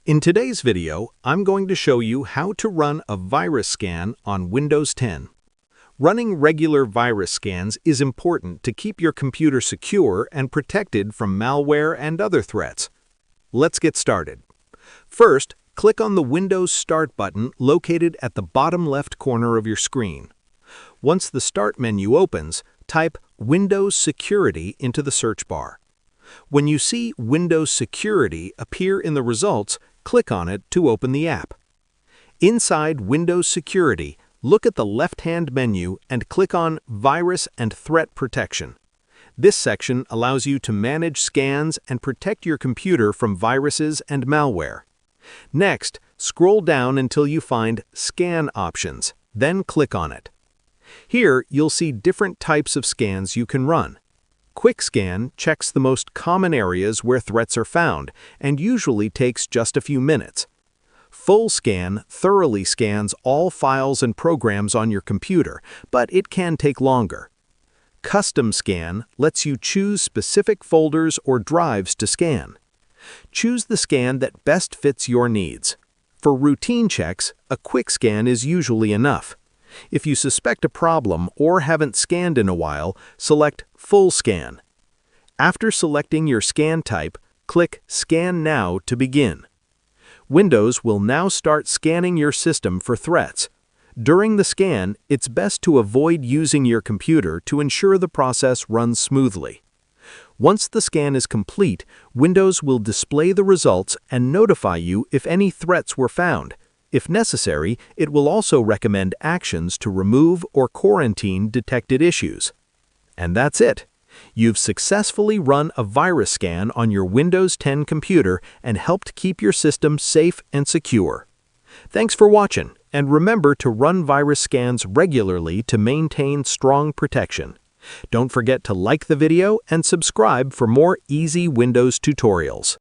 In today's video, I'm going to show you how to run a virus scan on Windows 10. Running regular virus scans is important to keep your computer secure and protected from malware and other threats. Let's get started. First, click on the Windows Start button located at the bottom left corner of your screen. Once the Start menu opens, type Windows Security into the search bar. When you see Windows Security appear in the results, click on it to open the app. Inside Windows Security, look at the left-hand menu and click on Virus and Threat Protection. This section allows you to manage scans and protect your computer from viruses and malware. Next, scroll down until you find Scan Options, then click on it. Here, you'll see different types of scans you can run. Quick Scan checks the most common areas where threats are found and usually takes just a few minutes. Full Scan thoroughly scans all files and programs on your computer, but it can take longer. Custom Scan lets you choose specific folders or drives to scan. Choose the scan that best fits your needs. For routine checks, a quick scan is usually enough. If you suspect a problem or haven't scanned in a while, select Full Scan. After selecting your scan type, click Scan Now to begin. Windows will now start scanning your system for threats. During the scan, it's best to avoid using your computer to ensure the process runs smoothly. Once the scan is complete, Windows will display the results and notify you if any threats were found. If necessary, it will also recommend actions to remove or quarantine detected issues. And that's it. You've successfully run a virus scan on your Windows 10 computer and helped keep your system safe and secure. Thanks for watching, and remember to run virus scans regularly to maintain strong protection. Don't forget to like the video and subscribe for more easy Windows tutorials.